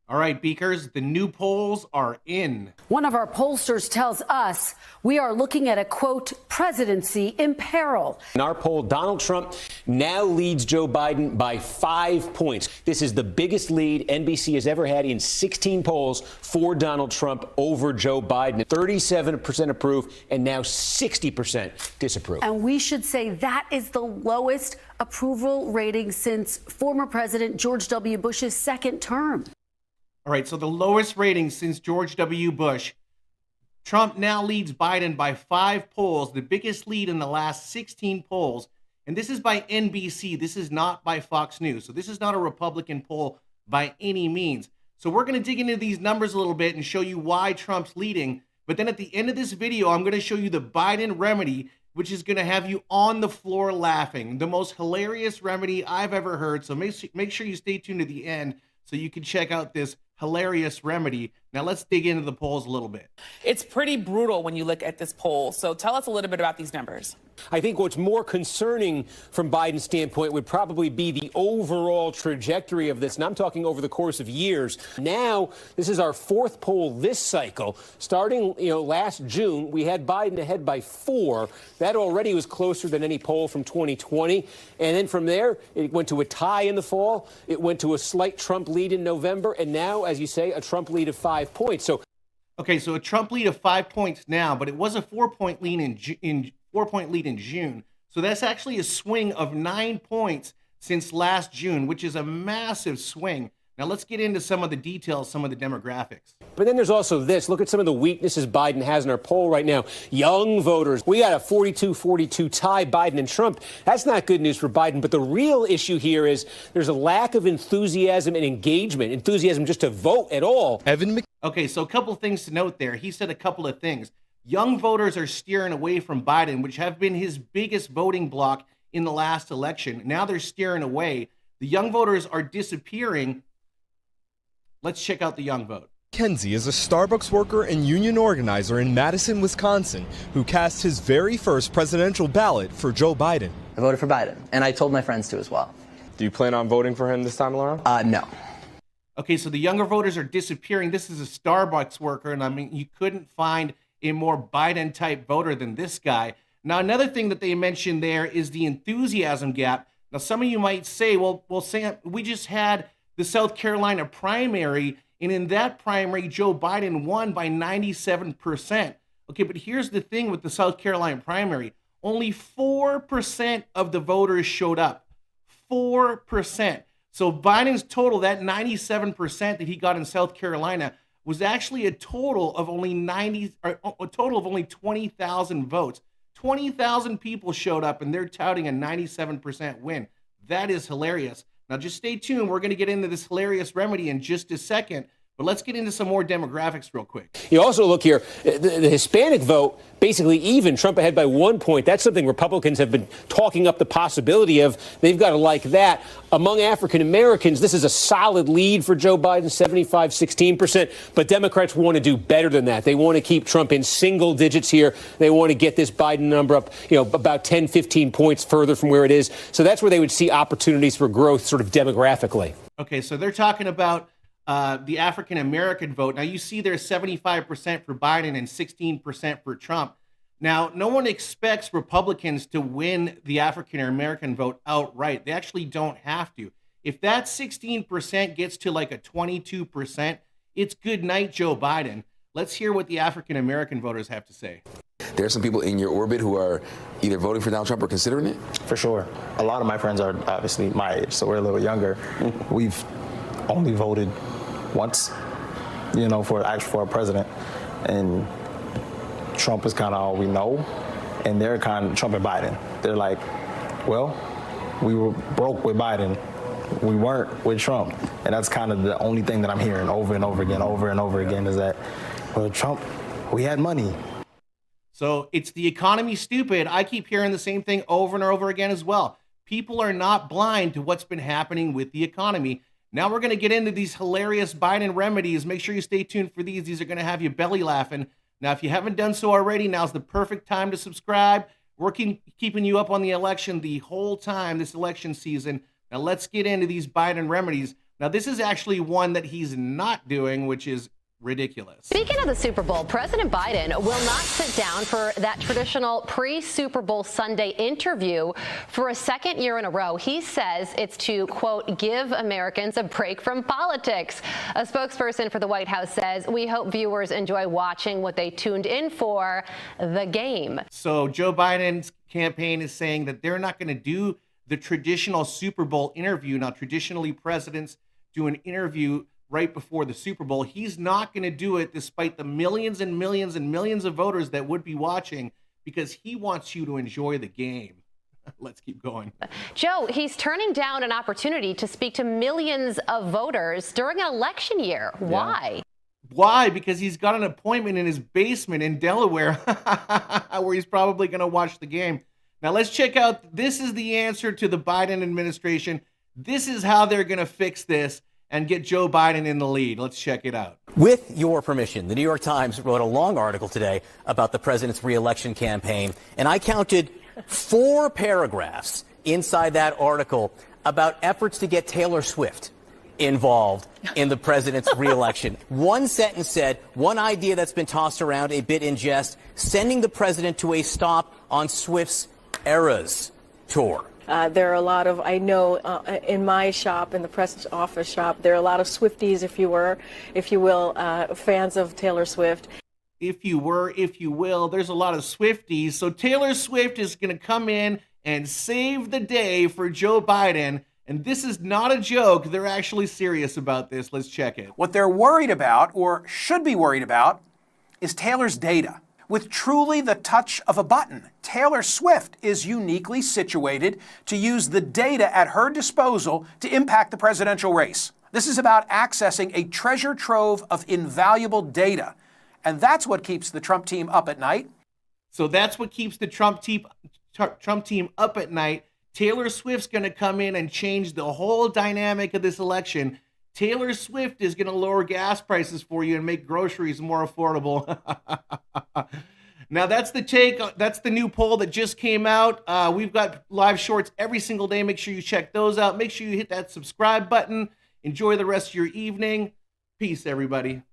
All right, Beakers, the new polls are in. One of our pollsters tells us we are looking at a, quote, presidency in peril. In our poll, Donald Trump now leads Joe Biden by 5 points. This is the biggest lead NBC has ever had in 16 polls for Donald Trump over Joe Biden. 37% approve and now 60% disapprove. And we should say that is the lowest approval rating since former President George W. Bush's second term. All right, so the lowest rating since George W. Bush. Trump now leads Biden by 5 polls, the biggest lead in the last 16 polls. And this is by NBC. This is not by Fox News. So this is not a Republican poll by any means. So we're going to dig into these numbers a little bit and show you why Trump's leading. But then at the end of this video, I'm going to show you the Biden remedy, which is going to have you on the floor laughing. The most hilarious remedy I've ever heard. So make sure you stay tuned to the end so you can check out this hilarious remedy. Now let's dig into the polls a little bit. It's pretty brutal when you look at this poll. So tell us a little bit about these numbers. I think what's more concerning from Biden's standpoint would probably be the overall trajectory of this. And I'm talking over the course of years. Now, this is our 4th poll this cycle. Starting, last June, we had Biden ahead by 4. That already was closer than any poll from 2020. And then from there, it went to a tie in the fall. It went to a slight Trump lead in November. And now, as you say, a Trump lead of 5 points. Okay, so a Trump lead of 5 points now, but it was a 4-point lead in 4-point lead in June. So that's actually a swing of 9 points since last June, which is a massive swing. Now let's get into some of the details, some of the demographics. But then there's also this. Look at some of the weaknesses Biden has in our poll right now. Young voters. We got a 42-42 tie, Biden and Trump. That's not good news for Biden. But the real issue here is there's a lack of enthusiasm and engagement, enthusiasm just to vote at all. Okay, so a couple of things to note there. He said a couple of things. Young voters are steering away from Biden, which have been his biggest voting bloc in the last election. Now they're steering away. The young voters are disappearing. Let's check out the young vote. Kenzie is a Starbucks worker and union organizer in Madison, Wisconsin, who cast his very first presidential ballot for Joe Biden. I voted for Biden, and I told my friends to as well. Do you plan on voting for him this time around? No. Okay, so the younger voters are disappearing. This is a Starbucks worker, and I mean, you couldn't find a more Biden-type voter than this guy. Now, another thing that they mentioned there is the enthusiasm gap. Now, some of you might say, well, Sam, we just had the South Carolina primary, and in that primary, Joe Biden won by 97%. Okay, but here's the thing with the South Carolina primary. Only 4% of the voters showed up. 4%. So Biden's total, that 97% that he got in South Carolina, was actually a total of only 20,000 votes. 20,000 people showed up, and they're touting a 97% win. That is hilarious. Now, just stay tuned. We're going to get into this hilarious remedy in just a second. But let's get into some more demographics real quick. You also look here, the Hispanic vote, basically even, Trump ahead by 1 point. That's something Republicans have been talking up the possibility of. They've got to like that. Among African Americans, this is a solid lead for Joe Biden, 16%. But Democrats want to do better than that. They want to keep Trump in single digits here. They want to get this Biden number up, about 10, 15 points further from where it is. So that's where they would see opportunities for growth sort of demographically. Okay, so they're talking about the African-American vote. Now, you see there's 75% for Biden and 16% for Trump. Now, no one expects Republicans to win the African-American vote outright. They actually don't have to. If that 16% gets to like a 22%, it's good night, Joe Biden. Let's hear what the African-American voters have to say. There are some people in your orbit who are either voting for Donald Trump or considering it? For sure. A lot of my friends are obviously my age, so we're a little younger. We've only voted once, for a president, and Trump is kind of all we know, and they're kind of Trump and Biden. They're like, well, we were broke with Biden, we weren't with Trump, and that's kind of the only thing that I'm hearing over and over again, is that, well, Trump, we had money. So it's the economy, stupid. I keep hearing the same thing over and over again as well. People are not blind to what's been happening with the economy. Now we're going to get into these hilarious Biden remedies. Make sure you stay tuned for these. These are going to have you belly laughing. Now, if you haven't done so already, now's the perfect time to subscribe. We're keeping you up on the election the whole time, this election season. Now let's get into these Biden remedies. Now, this is actually one that he's not doing, which is ridiculous. Speaking of the Super Bowl, President Biden will not sit down for that traditional pre-Super Bowl Sunday interview for a second year in a row. He says it's to, quote, give Americans a break from politics. A spokesperson for the White House says, we hope viewers enjoy watching what they tuned in for, the game. So Joe Biden's campaign is saying that they're not going to do the traditional Super Bowl interview. Now, traditionally, presidents do an interview right before the Super Bowl. He's not going to do it despite the millions and millions and millions of voters that would be watching, because he wants you to enjoy the game. Let's keep going. Joe, he's turning down an opportunity to speak to millions of voters during an election year. Why? Why? Because he's got an appointment in his basement in Delaware where he's probably going to watch the game. Now, let's check out. This is the answer to the Biden administration. This is how they're going to fix this and get Joe Biden in the lead. Let's check it out. With your permission, the New York Times wrote a long article today about the president's re-election campaign, and I counted 4 paragraphs inside that article about efforts to get Taylor Swift involved in the president's re-election. One sentence said, one idea that's been tossed around a bit in jest, sending the president to a stop on Swift's Eras tour. There are a lot of, I know in my shop, in the press office shop, there are a lot of Swifties, if you will, fans of Taylor Swift. If you will, there's a lot of Swifties. So Taylor Swift is going to come in and save the day for Joe Biden. And this is not a joke. They're actually serious about this. Let's check it. What they're worried about, or should be worried about, is Taylor's data. With truly the touch of a button, Taylor Swift is uniquely situated to use the data at her disposal to impact the presidential race. This is about accessing a treasure trove of invaluable data. And that's what keeps the Trump team up at night. So that's what keeps the Trump team up at night. Taylor Swift's going to come in and change the whole dynamic of this election. Taylor Swift is going to lower gas prices for you and make groceries more affordable. Now, that's the take. That's the new poll that just came out. We've got live shorts every single day. Make sure you check those out. Make sure you hit that subscribe button. Enjoy the rest of your evening. Peace, everybody.